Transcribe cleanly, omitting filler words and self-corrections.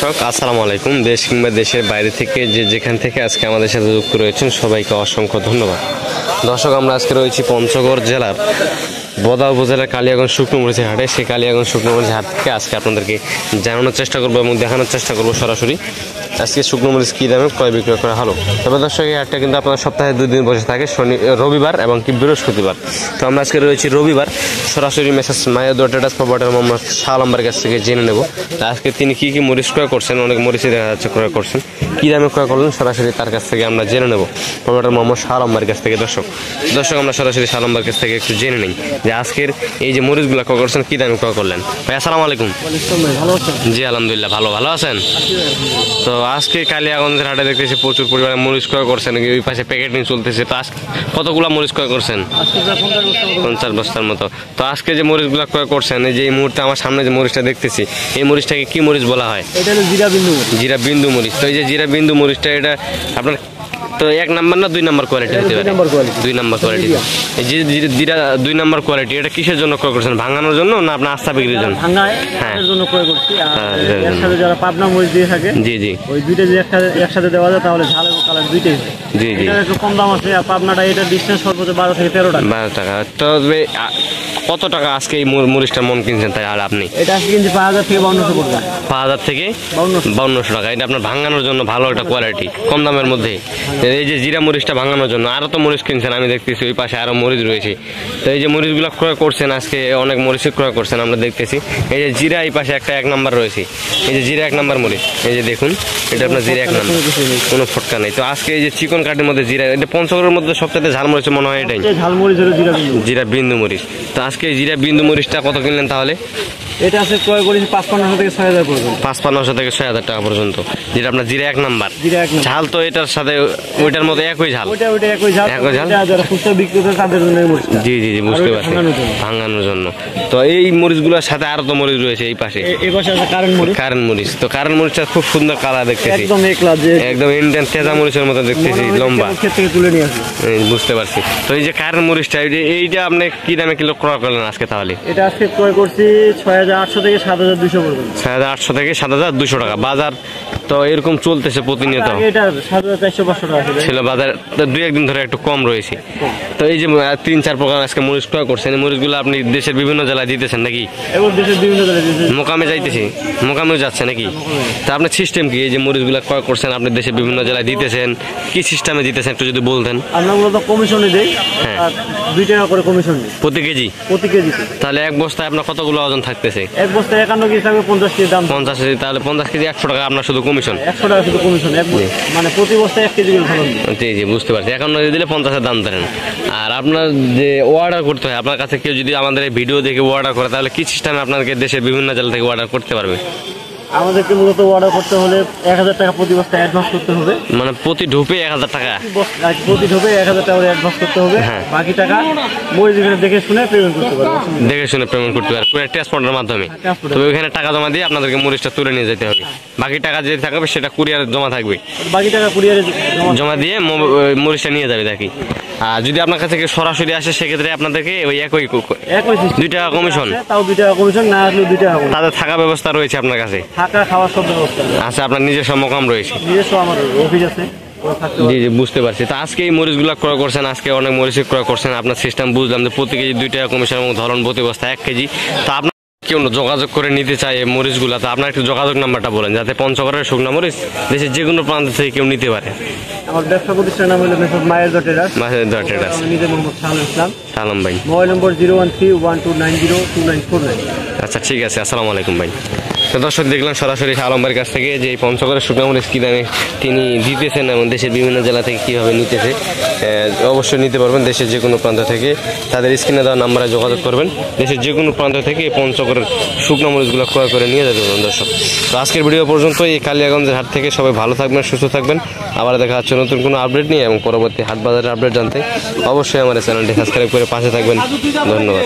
দর্শক আসসালামু আলাইকুম। দেশ কিংবা দেশের বাইরে থেকে যেখান থেকে আজকে আমাদের সাথে যুক্ত রয়েছেন সবাইকে অসংখ্য ধন্যবাদ। দর্শক আমরা আজকে রয়েছি পঞ্চগড় জেলার বদা উপজেলার কালিয়াগঞ্জ শুকনো মরিচের হাটে। সেই কালিয়াগঞ্জ শুকনো মরিচের হাট থেকে আজকে আপনাদেরকে জানানোর চেষ্টা করবো এবং দেখানোর চেষ্টা করবো সরাসরি আজকে শুকনো মরিচ কী দামে ক্রয় বিক্রয় করা হলো। তবে দর্শক এই হাটটা কিন্তু আপনার সপ্তাহে 2 দিন বসে থাকে, রবিবার এবং কি বৃহস্পতিবার। তো আমরা আজকে রয়েছি রবিবার। সরাসরি message Mayadua traders provider Mohammad Shah আলমবার কাছ থেকে জেনে নেব আজকে তিনি কী কী মরিচ ক্রয় করছেন। অনেক মরিচই দেখা যাচ্ছে ক্রয় করছেন, কী দামে ক্রয় করলেন সরাসরি তার কাছ থেকে আমরা জেনে নেব প্রোভাইডার মোহাম্মদ শাহ আলমবার কাছ থেকে। দর্শক আমরা সরাসরি শাহ আলমবার কাছ থেকে একটু জেনে নিই যে আজকের এই যে মরিচগুলো ক্রয় করছেন কী দামে ক্রয় করলেন। ভাই আসসালামু আলাইকুম। জি আলহামদুলিল্লাহ ভালো আছেন। তো আজকে কালিয়াগঞ্জের হাটে দেখতেছি প্রচুর পরিমাণে মরিচ ক্রয় করছেন, ওই পাশে প্যাকেটিং চলতেছে। তো আজকে কতগুলো মরিচ ক্রয় করছেন? 50 বস্তার মতো। তো আজকে যে মরিচগুলো ক্রয় করছেন, এই যে এই মুহূর্তে আমার সামনে যে মরিচটা দেখতেছি, এই মরিচটাকে কি মরিচ বলা হয়? এটা হলো জিরা বিন্দু মরিচ। তো এই যে জিরা বিন্দু মরিচটা এটা আপনার তো 1 নাম্বার না 2 নাম্বার কোয়ালিটি হতে পারে? 2 নাম্বার কোয়ালিটি। এই যে জিরা 2 নাম্বার কোয়ালিটি, এটা কিসের জন্য ক্রয় করছেন? ভাঙানোর জন্য না আপনার আস্থা বিক্রির জন্য? হ্যাঁ জন্য ক্রয় করছি। আর একসাথে যারা পাবনা মরিচ দিয়ে থাকে, জি ওই দুইটা যদি একসাথে দেওয়া যায় তাহলে ঝাল এবং কালার দুইটাই। জি এটা একটু কম দাম আছে। আর পাবনাটা এটা ডিসটেন্স সর্বোচ্চ 12 থেকে 13 টাকা। 12 টাকা। তবে কত টাকা আজকে এই মরিচটা মন কিনছেন তাই? আর আপনি এটা আজকে কিনছি 5000 থেকে 5200 পড়বে। 5000 থেকে 5200 টাকা। এটা আপনার ভাঙানোর জন্য ভালো একটা কোয়ালিটি, কম দামের মধ্যে। এই যে জিরা মরিচটা ভাঙানোর জন্য আরও তো মরিচ কিনছেন, আমি দেখতেছি ওই পাশে আরও মরিচ রয়েছে। তো এই যে মরিচগুলো ক্রয় করছেন আজকে অনেক মরিচ ক্রয় করছেন আমরা দেখতেছি। এই যে জিরা এই পাশে একটা 1 নাম্বার রয়েছে, এই যে জিরা 1 নাম্বার মরিচ, এই যে দেখুন এটা আপনার জিরা 1 নাম্বার, কোনো ফটকা নেই। তো আজকে এই যে চিকন কাঠের মধ্যে জিরা, এটা পঞ্চগড়ের মধ্যে সবচেয়ে ঝাল মরিচ মনে হয় এটাই, ঝাল মরিচ হলো জিরা বিন্দু মরিচ। তো আজকে জিরা বিন্দু মরিচটা কত কিনলেন তাহলে? এটা আছে ক্রয় করেছি 5500 থেকে 6000 পর্যন্ত। 5500 থেকে 6000 টাকা পর্যন্ত। যেটা আপনার জিরা 1 নাম্বার ঝাল, তো এটার সাথে ওইটার মধ্যে একই ঝাল? ওইটা একই ঝাল। যারা খুচরা বিক্রি করে তাদের জন্য এই মরিচটা। জি বুঝতে পারছি, ভাঙানোর জন্য। তো এই মরিচগুলোর সাথে আরো তো মরিচ রয়েছে এই পাশে। এই পাশে আছে কারেন্ট মরিচ। তো কারেন্ট মরিচটা খুব সুন্দর কালার দেখতেছি, একদম ইন্ডিয়ান তেজা মরিচের মতো দেখতেছি, লম্বা। ক্ষেত থেকে তুলে নিয়ে আসি। বুঝতে পারছি। তো এই যে কারেন্ট মরিচটা, এইটা আপনি কি দামে কিলো ক্রয় করলেন আজকে তাহলে? এটা আজকে ক্রয় করছি 6800 থেকে 7200 পর্যন্ত। 6800 থেকে 7200 টাকা বাজার তো এরকম চলতেছে প্রতিনিয়ত। এটা 7400-500 টাকা ছিল বাজার, 2-1 দিন ধরে একটু কম রয়েছে। তো এই যে 3-4 প্রকার আজকে মরিচ ক্রয় করছেন, এই মরিচগুলো আপনি দেশের বিভিন্ন জেলায় দিতেছেন নাকি? দেশের বিভিন্ন জেলায় মোকামে যাইতেছি, মোকামেও যাচ্ছে নাকি? তা আপনার সিস্টেম কি? এই যে মরিচগুলো ক্রয় করছেন আপনি দেশের বিভিন্ন জেলায় দিতেছেন, কি সিস্টেমে দিতেছেন একটু যদি বলতেন। আমরা মূলত কমিশনে দেই। হ্যাঁ 2 টাকা করে কমিশন দিই প্রতি কেজি। তাহলে এক বস্তায় আপনার কতগুলো ওজন থাকতেছে? এক বস্তায় 51 কেজি থাকবে, 50 কেজি দাম। 50 কেজি, তাহলে 50 কেজি 100 টাকা আপনার শুধু কমিশন? 100 টাকা শুধু কমিশন, মানে প্রতি বস্তায় 1 কেজি করে ফলন। জি বুঝতে পারছি। 51 কেজি দিলে 50-এর দাম ধরেন। আর আপনার যে অর্ডার করতে হয়, আপনার কাছে কেউ যদি আমাদের এই ভিডিও দেখে অর্ডার করে তাহলে কি সিস্টেমে আপনাকে দেশের বিভিন্ন জেলা থেকে অর্ডার করতে পারবে? আমাদেরকে মূলত অর্ডার করতে হলে 1000 টাকা প্রতি বস্তায় অ্যাডভান্স করতে হবে। মানে প্রতি ঢোপে 1000 টাকা? প্রতি ঢোপে 1000 টাকা অ্যাডভান্স করতে হবে। বাকি টাকা মরিচ দেখে শুনে পেমেন্ট করতে পারবে। দেখে শুনে পেমেন্ট করতে পারবে পুরো ট্রান্সপোর্টের মাধ্যমে। তবে ওইখানে টাকা জমা দিয়ে আপনাদেরকে মরিচটা তুলে নিয়ে যেতে হবে। বাকি টাকা যে থাকবে সেটা কুরিয়ারে জমা থাকবে, বাকি টাকা কুরিয়ারে জমা দিয়ে মরিচটা নিয়ে যাবে দেখি। আর যদি আপনার কাছে সরাসরি আসে সেক্ষেত্রে আপনাদেরকে ওই একই 2 টাকা কমিশন। তাও 2 টাকা কমিশন, না আসলে 2 টাকা। তাদের থাকা ব্যবস্থা রয়েছে আপনার কাছে? থাকা খাওয়ার সব ব্যবস্থা আচ্ছা, আপনার নিজস্ব মোকাম রয়েছে? নিজস্ব আমার অফিস আছে। জি বুঝতে পারছি। তো আজকে এই মরিচগুলো ক্রয় করছেন, আজকে অনেক মরিচ ক্রয় করছেন, আপনার সিস্টেম বুঝলাম যে প্রতি কেজি 2 টাকা কমিশন এবং ধরন প্রতি বস্তা 1 কেজি। তো আপনার কেউ যোগাযোগ করে নিতে চায় এই মরিচগুলো, তো আপনার একটু যোগাযোগ নাম্বারটা বলেন যাতে পঞ্চগড়ের শুকনো মরিচ দেশের যে কোনো প্রান্ত থেকে কেউ নিতে পারে। আমার ব্যবসা প্রতিষ্ঠানের নাম হলো মায়াদুয়া ট্রেডার্স। আমি নিজের মোহাম্মদ শাহ ইসলাম। সালাম ভাই। মোবাইল নম্বর 0131290294949। আচ্ছা ঠিক আছে, আসসালামু আলাইকুম ভাই। তো দর্শক দেখলাম সরাসরি শাহ আলম ভাইয়ের কাছ থেকে যে এই পঞ্চগড়ের শুকনো মরিচ কী দামে তিনি দিতেছেন এবং দেশের বিভিন্ন জেলা থেকে কীভাবে নিতেছে। অবশ্যই নিতে পারবেন দেশের যে কোনো প্রান্ত থেকে, তাদের স্ক্রিনে দেওয়া নাম্বারে যোগাযোগ করবেন। দেশের যে কোনো প্রান্ত থেকে এই পঞ্চগড়ের শুকনো মরিচগুলো ক্রয় করে নিয়ে যেতে পারবেন। দর্শক তো আজকের ভিডিও পর্যন্ত। এই কালিয়াগঞ্জের হাট থেকে সবাই ভালো থাকবেন, সুস্থ থাকবেন। আবার দেখা হচ্ছে নতুন কোনো আপডেট নিয়ে এবং পরবর্তী হাট বাজারের আপডেট জানতে অবশ্যই আমার চ্যানেলটি সাবস্ক্রাইব করে পাশে থাকবেন। ধন্যবাদ।